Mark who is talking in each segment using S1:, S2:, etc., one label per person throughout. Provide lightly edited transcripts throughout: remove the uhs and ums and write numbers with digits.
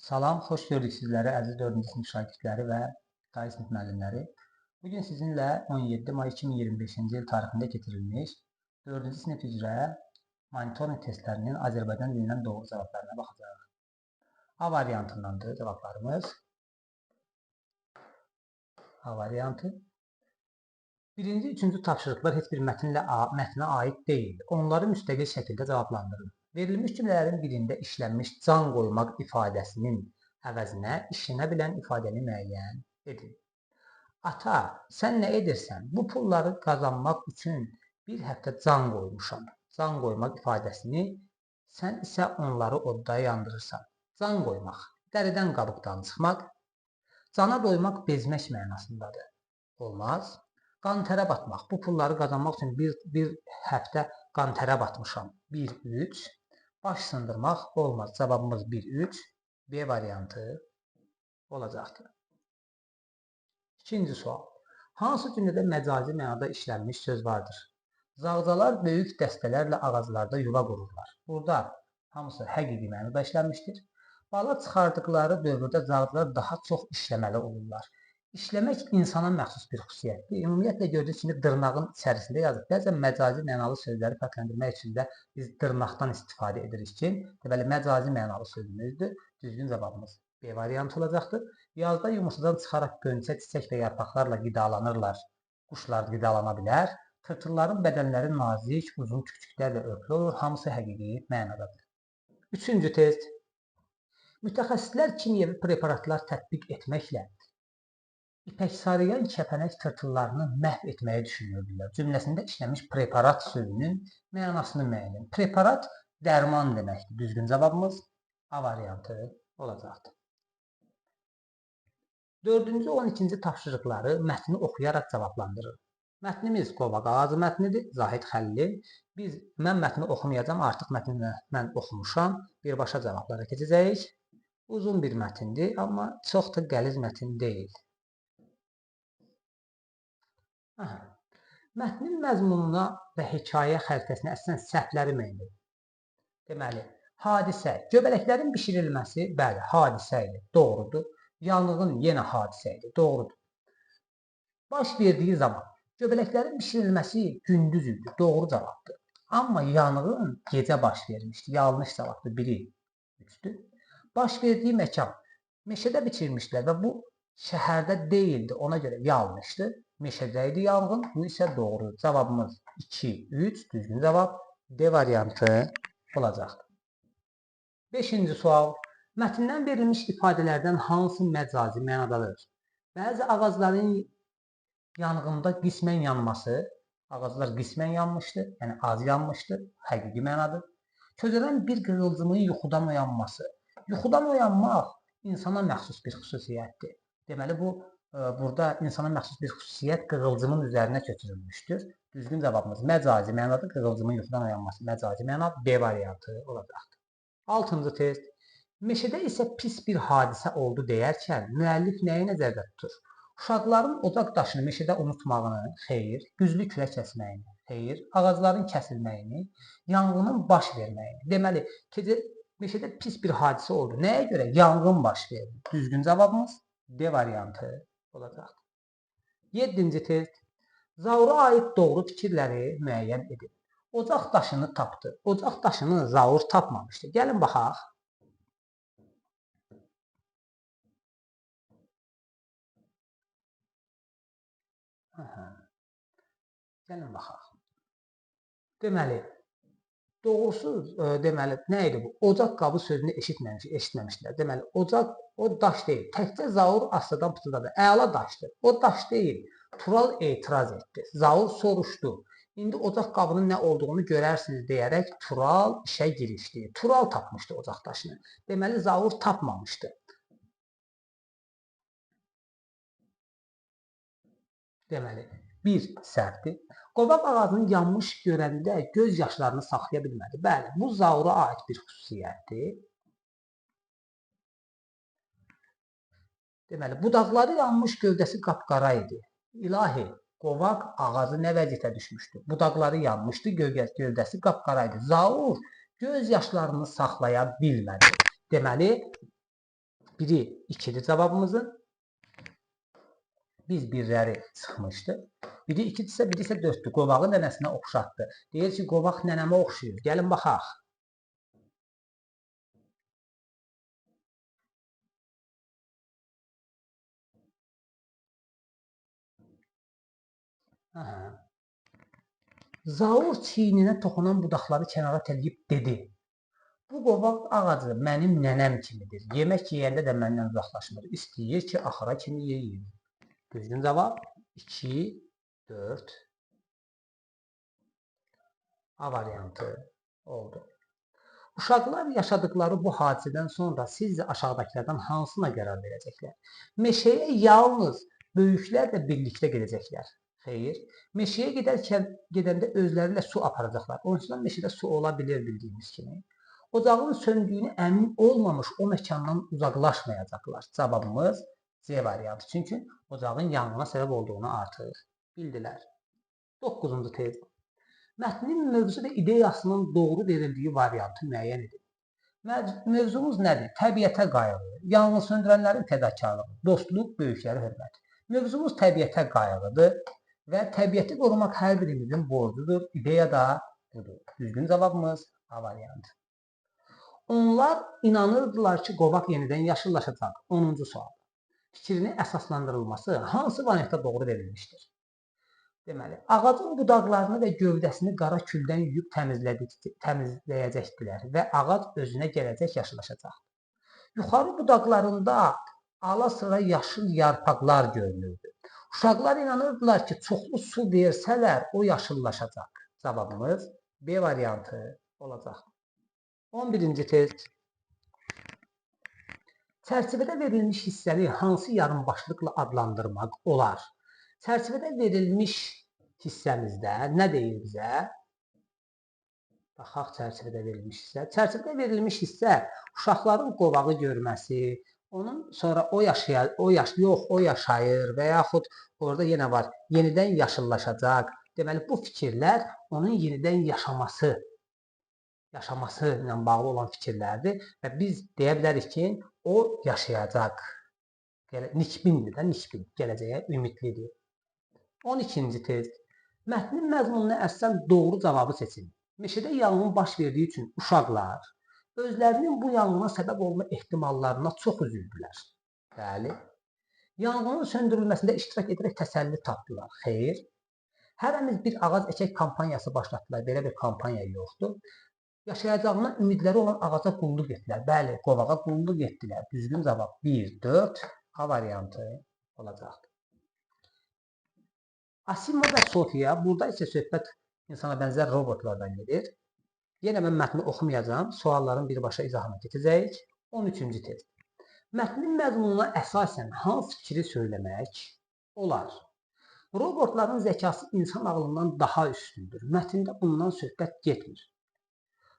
S1: Salam, xoş gördük sizləri əziz 4-cü sinif şagirdləri və tarix sinif müəllimləri. Bugün sizinlə 17 may 2025-ci il tarixində keçirilmiş 4-cü sinif üzrə monitorinq testlərinin Azərbaycan dilindən doğru cavablarına baxacağıq. A variantındandır cavablarımız. A variantı. Birinci, üçüncü tapşırıqlar heç bir mətnə aid deyil. Onları müstəqil şəkildə cavablandırın. Verilmiş cümlələrin birində işlənmiş can qoymaq ifadəsinin əvəzinə işlənə bilən ifadəni müəyyən edin. Ata, sən nə edirsən? Bu pulları qazanmaq üçün bir həftə can qoymuşam. Can qoymaq ifadəsini, sən isə onları odda yandırırsan. Can qoymaq, dəridən qabıqdan çıxmaq. Cana doymaq bezmək mənasındadır. Olmaz. Qantərə batmaq. Bu pulları qazanmaq üçün bir həftə qantərə batmışam. 1-3. Baş sındırmaq olmaz. Cavabımız 1-3. B variantı olacaqdır. İkinci sual. Hansı cümlədə məcazi mənada işlənmiş söz vardır? Zağcalar böyük dəstələrlə ağaclarda yuva qururlar. Burada hamısı həqiqi mənada işlənmişdir. Bala çıxardıqları dövrdə zağcalar daha çox işləməli olurlar. İşləmək insana məxsus bir xüsusiyyətdir. Ümumiyyətlə gördüyünüz kimi dırnağın içərisində yazıb. Bəzən məcazi mənalı sözləri fərqləndirmək üçün də biz dırnaqdan istifadə edirik ki, deməli məcazi mənalı sözümüzdür. Düzgün cavabımız B variantı olacaqdır. Yazda yumurtadan çıxaraq qönçə, çiçək və yarpaqlarla qidalanırlar. Quşlar qidalana bilər. Tırtılların bədənləri nazik, uzun küçüklərlə örtülü olur. Hamısı həqiqi mənadadır. Üçüncü test. Mütəxəssislər kimyəvi preparatlar tətbiq etməklə İpək sarıyan kəpənək tırtıllarını məhv etməyi düşünürdülər. Cümləsində işləmiş preparat sözünün mənasını müəyyən edin. Preparat dərman deməkdir. Düzgün cavabımız A variantı olacaqdır. 4-cü 12-ci tapşırıqları mətni oxuyaraq cavablandırın. Mətnimiz Qovaq ağacı mətnidir. Zahid Xəlilin. Mən mətni oxumayacağam. Artıq mətni mən oxumuşam. Birbaşa cavablara keçəcəyik. Uzun bir mətindir, amma çox da qəliz mətin deyil. Mətnin məzmununa və hekayə xəritəsinə əsasən səhvləri müəyyən edin. Deməli, hadisə, göbələklərin bişirilməsi, bəli, hadisə idi, doğrudur. Yanğın yenə hadisə idi, doğrudur. Baş verdiyi zaman, göbələklərin bişirilməsi gündüz idi, doğru cavabdır. Amma yanğın gecə baş vermişdi, yanlış cavabdır, biri 3-dür. Baş verdiyi məkan, meşədə biçirmişlər və bu şəhərdə deyildi, ona görə yanlışdır. Meşədə idi yanğın, bu isə doğru. Cavabımız 2-3, düzgün cavab D variantı olacaqdır. 5-ci sual. Mətndən verilmiş ifadələrdən hansı məcazi mənadadır? Bəzi ağacların yanğında qismən yanması, ağaclar qismən yanmışdı, yəni az yanmışdı, həqiqi mənadır. Közərən bir qığılcımın yuxudan oyanması. Yuxudan oyanmaq insana məxsus bir xüsusiyyətdir. Deməli, burada insana məxsus bir xüsusiyyət qığılcımın üzərinə köçürülmüşdür. Düzgün cavabımız məcazi mənadır. Qığılcımın yuxudan oyanması məcazi məna B variantı olacaqdır. 6-cı test. Meşədə isə pis bir hadisə oldu deyərkən müəllif nəyi nəzərdə tutur? Uşaqların ocaq daşını meşədə unutmağını, xeyr, güclü külək kəsməyini, xeyr, ağacların kəsilməyini, yanğının baş verməyini. Deməli, meşədə pis bir hadisə oldu. Nəyə görə? Yanğın baş verdi. Düzgün cavabımız D variantı olacaqdır. 7-ci test. Zaura aid doğru fikirləri müəyyən edin. Ocaq daşını tapdı. Ocaq daşını Zaur tapmamışdı. Gəlin baxaq. Gəlin baxaq. Deməli, doğrusu, deməli, nə idi bu? Ocaq qabı sözünü eşitməmişdilər. Deməli, ocaq, o daş deyil. Təkcə Zaur astadan pıtıldadı. Əla daşdır. O daş deyil. Tural etiraz etdi. Zaur soruşdu. İndi ocaq qabının nə olduğunu görərsiniz deyərək Tural işə girişdi. Tural tapmışdı ocaq daşını. Deməli, Zaur tapmamışdı. Deməli, bir səhvdir. Qovaq ağacının yanmış görəndə göz yaşlarını saxlaya bilmədi. Bəli, bu Zaura aid bir xüsusiyyətdir. Deməli, budaqları yanmış gövdəsi qapqara idi. İlahi, qovaq ağacı nə vəziyyətə düşmüşdü? Budaqları yanmışdı, gövdəsi qapqara idi. Zaur göz yaşlarını saxlaya bilmədi. Deməli, Biri 2'dir cavabımızın. Biz birləri çıxmışdı. Biri 2-dirsə, biri isə 4-dür. Qobağı nənəsinə oxşatdı. Deyir ki, qobaq nənəmə oxşuyur. Gəlin baxaq. Aha. Zaur çiyninə toxunan budaqları kənara tələyib dedi. Bu qobaq ağacı mənim nənəm kimidir. Yemək yeyəndə də məndən uzaqlaşmır. İstəyir ki, axıra kimi yeyir. Düzgün cavab 2, 4. A variantı oldu. Uşaqlar yaşadıkları bu hadisədən sonra sizcə aşağıdakılardan hansına qərar verəcəklər? Meşəyə yalnız böyüklər də birlikdə gedəcəklər. Xeyr. Meşəyə gedəndə özləri ilə su aparacaqlar. Onun üçün meşədə su ola bilir bildiyimiz kimi. Ocağın söndüyünü əmin olmamış o məkandan uzaqlaşmayacaqlar. Cavabımız C variantı. Çünki ocağın yanğına səbəb olduğunu artıq bildilər. 9-cu tez. Mətnin mövzu və ideyasının doğru verildiyi variantı müəyyən edin. Mövzumuz nədir? Təbiətə qayğı, yanğın söndürənlərin fədakarlığı, dostluq, böyüklərə hörmət. Mövzumuz təbiətə qayğıdır və təbiəti qorumaq hər birimizin borcudur. İdeya da budur. Düzgün cavabımız A variantı. Onlar inanırdılar ki, qobaq yenidən yaşıllaşacaq. 10-cu sual. Fikrini əsaslandırılması hansı variantda doğru verilmişdir? Deməli, ağacın budaqlarını və gövdəsini qara küldən yuyub təmizləyəcəkdilər və ağac özünə gələcək, yaşıllaşacaq. Yuxarı budaqlarında ala-sıra yaşıl yarpaqlar görünürdü. Uşaqlar inanırdılar ki, çoxlu su versələr, o yaşıllaşacaq. Cavabımız B variantı olacaq. 11-ci test. Çərçivədə verilmiş hissəni hansı yarımbaşlıqla adlandırmaq olar? Çərçivədə verilmiş hissəmizdə nə deyir bizə? Baxaq çərçivədə verilmiş hissə. Çərçivədə verilmiş hissə uşaqların qobağı görməsi, onun sonra o yaşayır və yaxud orada yenə var, yenidən yaşıllaşacaq. Deməli, bu fikirlər onun yenidən yaşaması ilə bağlı olan fikirlərdir və biz deyə bilərik ki, o yaşayacaq. Nikbindir də, nikbin, gələcəyə ümidlidir. 12-ci test. Mətnin məzmununa əsasən doğru cavabı seçin. Meşədə yanğın baş verdiyi üçün uşaqlar özlərinin bu yanğına səbəb olma ehtimallarına çox üzüldülər. Bəli. Yanğının söndürülməsində iştirak edərək təsəlli tapdılar. Xeyr. Hərəmiz bir ağac əkək kampaniyası başlatdılar. Belə bir kampaniya yoxdur. Yaşayacağına ümidləri olan ağaca qulluq etdilər. Bəli, qobağa qulluq etdilər. Düzgün cavab 1, 4 A variantı olacaqdır. Asimov və Sofiya, burada isə söhbət insana bənzər robotlardan gedir. Yenə mən mətni oxumayacağım, sualların birbaşa izahına keçəcəyik. 13-cü test. Mətnin məzmununa əsasən hansı fikri söyləmək olar? Robotların zəkası insan ağlından daha üstündür. Mətndə bundan söhbət getmir.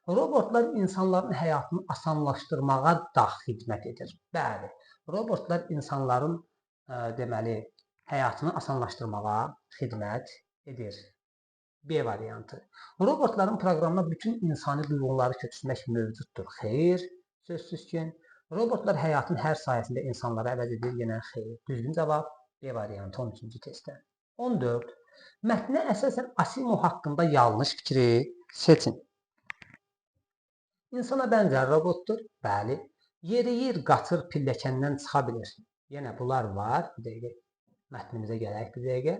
S1: Robotlar insanların həyatını asanlaşdırmağa da xidmət edir. Bəli, robotlar insanların deməli, həyatını asanlaşdırmağa xidmət edir. B variantı. Robotların proqramına bütün insani duyğuları köçürmək mövcuddur. Xeyr, sözsüz ki. Robotlar həyatın hər sahəsində insanları əvəz edir. Yenə xeyr. Düzgün cavab B variantı 13-cü testdə. 14. Mətnə əsasən Asimov haqqında yanlış fikri seçin. İnsana bənzər robotdur. Bəli. Yeriyir, qaçır, pilləkəndən çıxa bilir. Yenə bunlar var. Bir dəqiqə. Mətnimizə gələk bir dəqiqə.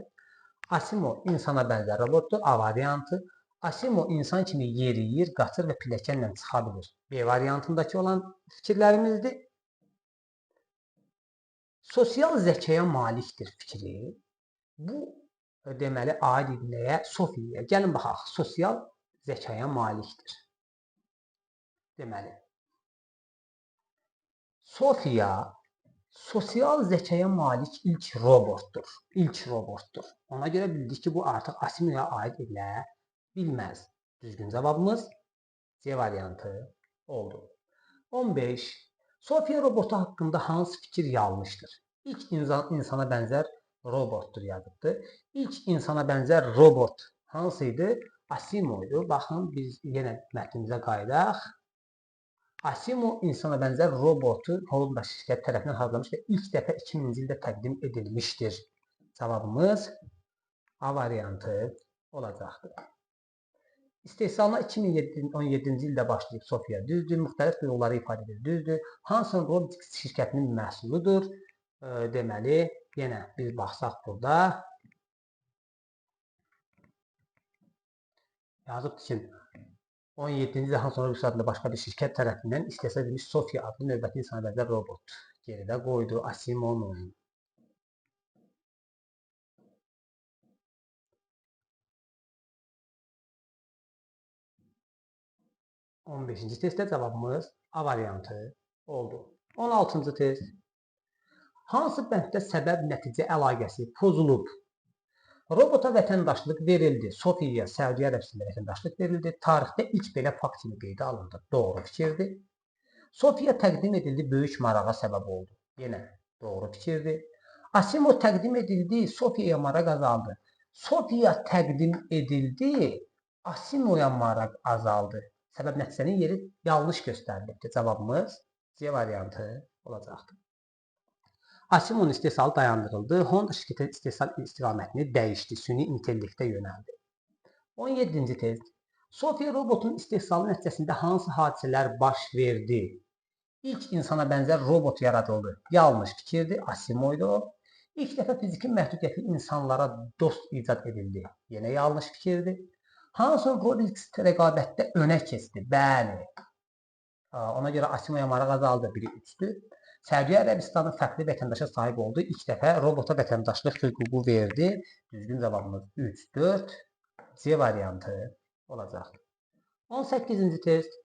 S1: Asimov insana bənzər robotdur. A variantı. Asimov insan kimi yeriyir, qaçır və pilləkənlə çıxa bilir. B variantındakı olan fikirlərimizdir. Sosial zəkaya malikdir fikri. Bu deməli aid ediləyə Sofiyaya. Gəlin baxaq. Sosial zəkaya malikdir. Deməli, Sofiya sosial zəkaya malik ilk robotdur. Ona görə bildik ki, bu artıq Asimov'a aid edilə bilməz. Düzgün cavabımız C variantı oldu. 15. Sofiya robotu haqqında hansı fikir yanlışdır? İlk insana bənzər robotdur yazıbdır. İlk insana bənzər robot hansıydı? Asimov'du. Baxın, biz yenə mətnimizə qayıdaq. Asimov insana bənzər robotu Honda şirkəti tərəfindən hazırlamış və ilk dəfə 2000-ci ildə təqdim edilmişdir. Cavabımız A variantı olacaqdır. İstehsalına 2017-ci ildə başlayıb Sofia düzdür, müxtəlif duyğuları ifadə edir düzdür. Hanson Robotics şirkətinin məhsuludur. Deməli, yenə bir baxsaq burada. Yazıbdır ki, 17-ci ildə Hanson Robotics adlı başqa bir şirkət tərəfindən istehsal edilmiş Sofia adlı növbəti insana bənzər robot geridə qoydu Asimovun. 15-ci testdə cavabımız A variantı oldu. 16-cı test. Hansı bənddə səbəb-nəticə əlaqəsi pozulub? Robota vətəndaşlıq verildi. Sofiyaya Səudiyyə Ərəbistan vətəndaşlıq verildi. Tarixdə ilk belə fakt kimi qeydə alındı. Doğru fikirdir. Sofiya təqdim edildi, böyük marağa səbəb oldu. Yenə doğru fikirdir. Asimov təqdim edildi, Sofiyaya maraq azaldı. Sofiya təqdim edildi, Asimovya maraq azaldı. Səbəb nəticənin yeri yanlış göstərilibdir. Cavabımız C variantı olacaqdır. Asimovun istehsalı dayandırıldı. Honda şirkətinin istehsal istiqamətini dəyişdi. Süni intellektə yönəldi. 17-ci test. Sofia robotunun istehsalı nəticəsində hansı hadisələr baş verdi? İlk insana bənzər robot yaradıldı. Yanlış fikirdir. Asimov'du o. İlk dəfə fiziki məhdudiyyətli insanlara dost icad edildi. Yenə yanlış fikirdir. Hanson Robotics rəqabətdə önə keçdi. Bəli. Ona görə Asimovya maraq azaldı. Biri 3'dür. Səudiyyə Ərəbistanı fərqli vətəndaşa sahib oldu. İlk dəfə robota vətəndaşlıq hüququ verdi. Düzgün cavabımız 3, 4, C variantı olacaqdır. 18-ci test.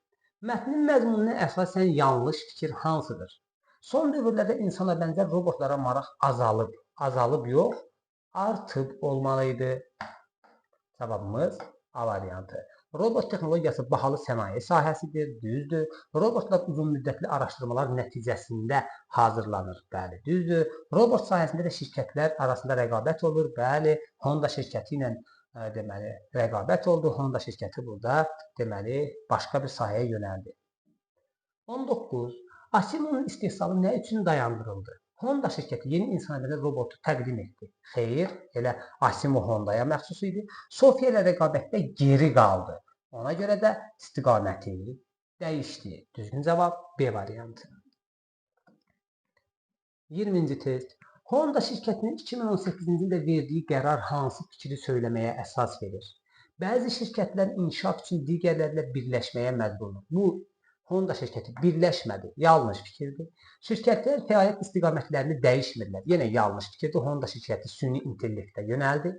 S1: Mətnin məzmununa əsasən yanlış fikir hansıdır? Son dövrlərdə insana bənzər robotlara maraq azalıb. Azalıb yox, artıb olmalıydı. Cavabımız A variantı. Robot texnologiyası bahalı sənaye sahəsidir, düzdür. Robotlar uzun müddətli araşdırmalar nəticəsində hazırlanır, bəli, düzdür. Robot sayəsində də şirkətlər arasında rəqabət olur, bəli. Honda şirkəti ilə deməli rəqabət oldu. Honda şirkəti burada deməli başqa bir sahəyə yönəldi. 19. Asimovun istehsalı nə üçün dayandırıldı? Honda şirkəti yeni insana robotu təqdim etdi. Xeyr, elə Asimov Hondaya məxsus idi. Sofia ilə rəqabətdə geri qaldı. Ona görə də istiqaməti dəyişdi. Düzgün cavab B variantı. 20-ci test. Honda şirkətinin 2018-ci ildə verdiyi qərar hansı fikri söyləməyə əsas verir? Bəzi şirkətlər inkişaf üçün digərlərlə birləşməyə məcburdur. Bu Honda şirkəti birləşmədi. Yanlış fikirdir. Şirkətlər fəaliyyət istiqamətlərini dəyişmirlər. Yenə yanlış fikirdir. Honda şirkəti süni intellektə yönəldi.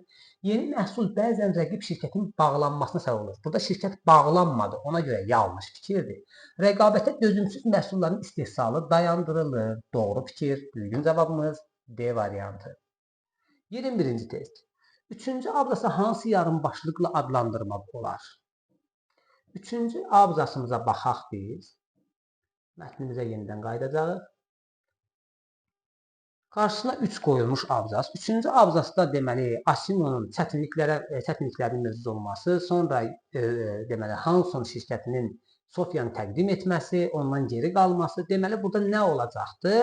S1: Yeni məhsul bəzən rəqib şirkətin bağlanmasına səbəb olur. Burada şirkət bağlanmadı. Ona görə yanlış fikirdir. Rəqabətə dözümsüz məhsulların istehsalı dayandırılır. Doğru fikir. Düzgün cavabımız D variantı. 21-ci test. Üçüncü abzası hansı yarımbaşlıqla adlandırmaq olar? Üçüncü abzasımıza baxaq biz. Mətnimizə yenidən qayıdacağıq. Qarşısına 3 qoyulmuş abzas. Üçüncü abzasda deməli Asimovun çətinliklərin mövcud olması, sonra deməli Hanson şirkətinin Sofiyanı təqdim etməsi, ondan geri qalması. Deməli burada nə olacaqdı?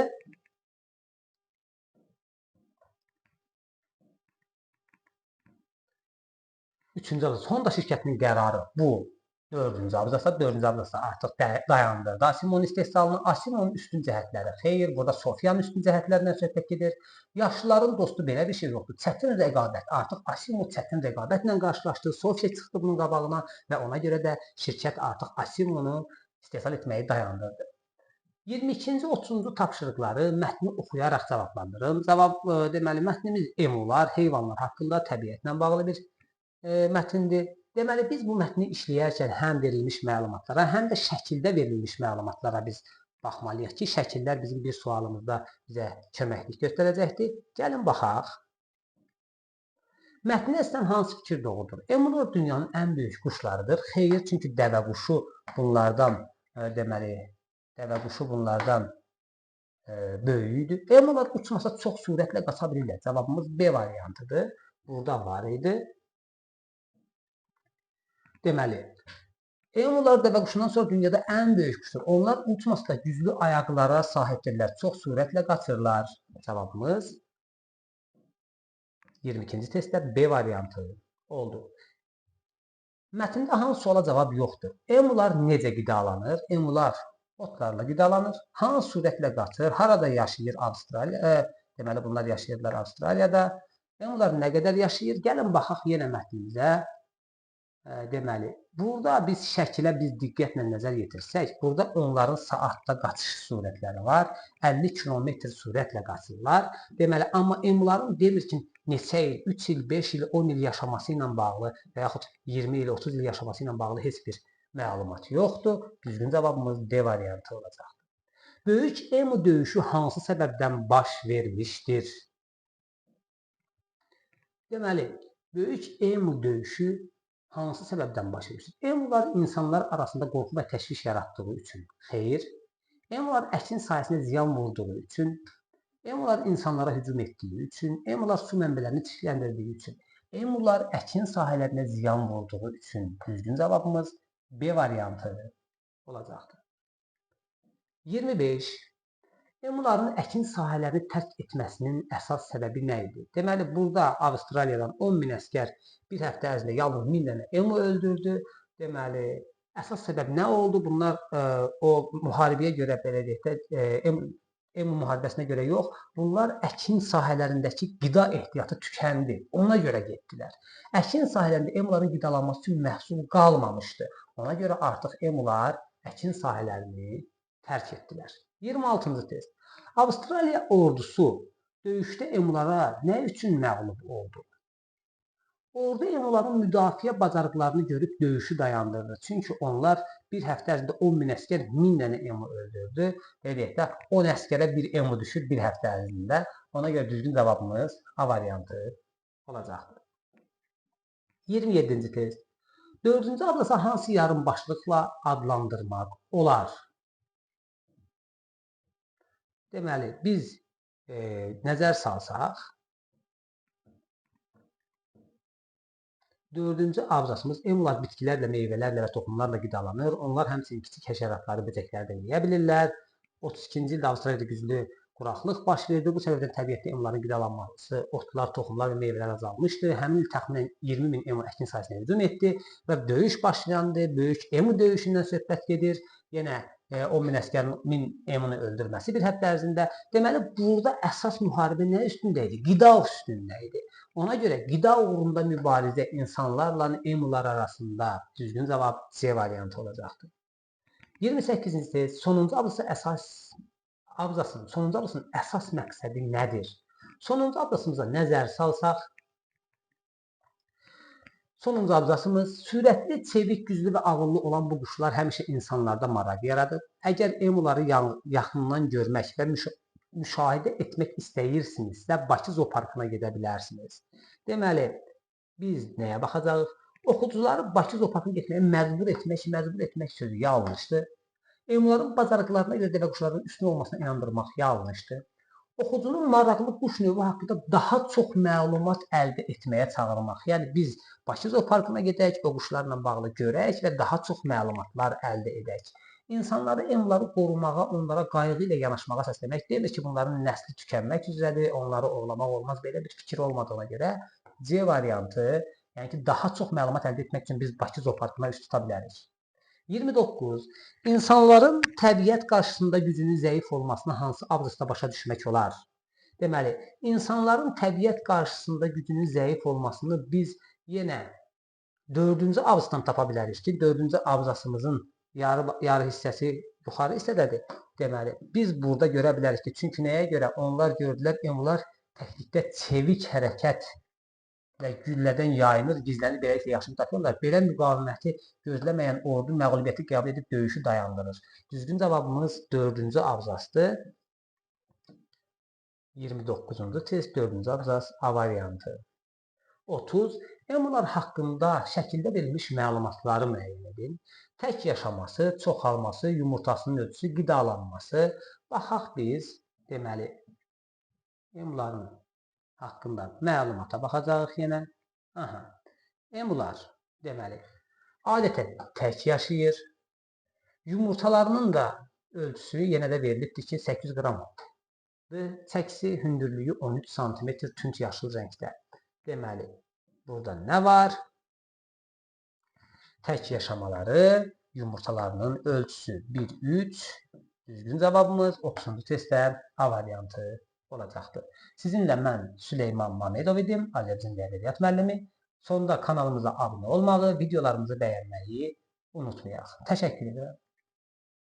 S1: Üçüncü abzas Honda şirkətinin qərarı bu. Dördüncü abzasda artıq dayandırdı Asimovun istehsalını. Asimovun üstün cəhətləri. Xeyr, burada Sofiyanın üstün cəhətlərindən söhbət gedir. Yaşlıların dostu belə bir şey yoxdur. Çətin rəqabət. Artıq Asimov çətin rəqabətlə qarşılaşdı. Sofiya çıxdı bunun qabağına və ona görə də şirkət artıq Asimovunu istehsal etməyi dayandırdı. 22-ci 30-cu tapşırıqları mətni oxuyaraq cavablandırın. Cavab deməli mətnimiz emular, heyvanlar haqqında təbiətlə bağlı bir mətindir. Deməli, biz bu mətni işləyərkən həm verilmiş məlumatlara, həm də şəkildə verilmiş məlumatlara biz baxmalıyıq ki, şəkillər bizim bir sualımızda bizə köməklik göstərəcəkdir. Gəlin, baxaq. Mətni əslən hansı fikir doğrudur? Emullar dünyanın ən böyük quşlarıdır. Xeyr, çünki dəvə quşu bunlardan, deməli, dəvə quşu bunlardan böyüyüdür. Emullar uçmasa çox sürətlə qaça bilirlər. Cavabımız B variantıdır. Burada var idi. Deməli, Emular dəvə quşundan sonra dünyada ən böyük quşdur. Onlar uçmasda güclü ayaqlara sahibdirlər. Çox sürətlə qaçırlar. Cavabımız 22-ci testdə B variantı oldu. Mətndə hansı suala cavab yoxdur? Emular necə qidalanır? Emular otlarla qidalanır. Hansı sürətlə qaçır? Harada yaşayır? Avstraliya. Deməli bunlar yaşayırlar Avstraliyada. Emular nə qədər yaşayır? Gəlin baxaq yenə mətnimizə. Deməli, burada biz şəkilə diqqətlə nəzər yetirsək, burada onların saatda qaçış sürətləri var. 50 kilometr sürətlə qaçırlar. Deməli, amma emuların demir ki, neçə il, 3 il, 5 il, 10 il yaşaması ilə bağlı və yaxud 20 il, 30 il yaşaması ilə bağlı heç bir məlumat yoxdur. Düzgün cavabımız D variantı olacaqdır. Böyük emu döyüşü hansı səbəbdən baş vermişdir? Deməli, böyük emu döyüşü hansı səbəbdən baş verir? Emular insanlar arasında qorxu və təşviş yaratdığı üçün. Xeyr. Emular əkin sahəsinə ziyan vurduğu üçün. Emular insanlara hücum etdiyi üçün. Emular su mənbələrini çirkləndirdiyi üçün. Emular əkin sahələrinə ziyan vurduğu üçün. Düzgün cavabımız B variantı olacaqdır. 25. Emuların əkin sahələrini tərk etməsinin əsas səbəbi nə idi? Deməli, burada Avstraliyadan 10.000 əskər bir həftə ərzində yalnız 1000 dənə emu öldürdü. Deməli, əsas səbəb nə oldu? Bunlar o müharibəyə görə, belə deyək də, emu müharibəsinə görə yox, bunlar əkin sahələrindəki qida ehtiyatı tükəndi. Ona görə getdilər. Əkin sahələrində emuların qidalanması üçün məhsul qalmamışdı. Ona görə artıq emular əkin sahələrini tərk etdilər. 26-cı test. Avstraliya ordusu döyüşdə emulara nə üçün məğlub oldu? Ordu emuların müdafiə bacarıqlarını görüb döyüşü dayandırdı. Çünki onlar bir həftə ərzində 10.000 əskər 1000 dənə emu öldürdü. Deyək də 10 əskərə bir emu düşür bir həftə ərzində. Ona görə düzgün cavabımız A variantı olacaqdır. 27-ci test. 4-cü ablası hansı yarımbaşlıqla adlandırmaq olar? Deməli, biz nəzər salsaq, 4-cü abzasımız emular bitkilərlə, meyvələrlə və toxumlarla qidalanır. Onlar həmçinin kiçik həşəratları, böcəkləri də yeyə bilirlər. 32-ci ildə Avstraliyada güclü quraqlıq baş verdi. Bu səbəbdən təbiətdə emuların qidalanması, otlar, toxumlar və meyvələr azalmışdı. Həmin il təxminən 20.000 emu əkin sahəsinə hücum etdi və döyüş başlandı. Böyük emu döyüşündən söhbət gedir. Yenə 10.000 əskərin 1000 emunu öldürməsi bir həftə ərzində. Deməli, burada əsas müharibə nə üstündə idi? Qida üstündə idi. Ona görə qida uğrunda mübarizə insanlarla emular arasında. Düzgün cavab C variantı olacaqdır. 28-ci test. Sonuncu abzasının əsas məqsədi nədir? Sonuncu abzasımıza nəzər salsaq, sonuncu abzasımız sürətli, çevik, güclü və ağıllı olan bu quşlar həmişə insanlarda maraq yaradır. Əgər emuları yaxından görmək və müşahidə etmək istəyirsinizsə, Bakı zooparkına gedə bilərsiniz. Deməli, biz nəyə baxacağıq? Oxucuları Bakı zooparkına getməyə məcbur etmək sözü yanlışdır. Emuların bacarıqlarına görə dəvə quşlarının üstün olmasına inandırmaq yanlışdır. Oxucunun maraqlı quş növü haqqında daha çox məlumat əldə etməyə çağırmaq. Yəni, biz Bakı zooparkına gedək, o quşlarla bağlı görək və daha çox məlumatlar əldə edək. İnsanları emuları qorumağa, onlara qayğı ilə yanaşmağa səsləmək demir ki, bunların nəsli tükənmək üzrədir, onları ovlamaq olmaz. Belə bir fikir olmadığına görə C variantı, yəni ki, daha çox məlumat əldə etmək üçün biz Bakı zooparkına üst tuta bilərik. 29. İnsanların təbiət qarşısında gücünün zəif olmasını hansı abzasda başa düşmək olar? Deməli, insanların təbiət qarşısında gücünün zəif olmasını biz yenə 4-cü abzasdan tapa bilərik ki, 4-cü abzasımızın yarı hissəsi yuxarı hissədədir. Deməli, biz burada görə bilərik ki, çünki nəyə görə? Onlar gördülər, emular təklikdə çevik hərəkət və güllədən yayınır, gizlənir, beləliklə yaşını tapıyorlar. Belə müqaviməti gözləməyən ordu məğlubiyyəti qəbul edib döyüşü dayandırır. Düzgün cavabımız 4-cü abzasdır. 29-cu test 4-cü abzas A variantı. 30. Emular haqqında şəkildə verilmiş məlumatları müəyyən edin. Tək yaşaması, çoxalması, yumurtasının ölçüsü, qidalanması. Baxaq biz, deməli, emuların haqqında məlumata baxacağıq yenə. Emular, deməli, Adətən tək yaşayır. Yumurtalarının da ölçüsü yenə də verilibdir ki, 800 qramdır. Çəkisi, hündürlüyü 13 sm tünd yaşıl rəngdə. Deməli, burada nə var? Tək yaşamaları, yumurtalarının ölçüsü 1-3. Düzgün cavabımız 30-cu testdə A variantı olacaqdır. Sizinlə mən Süleyman Mamedov idim, Azərbaycan Ədəbiyyat müəllimi. Sonda kanalımıza abunə olmağı, videolarımızı bəyənməyi unutmayaq. Təşəkkür edirəm.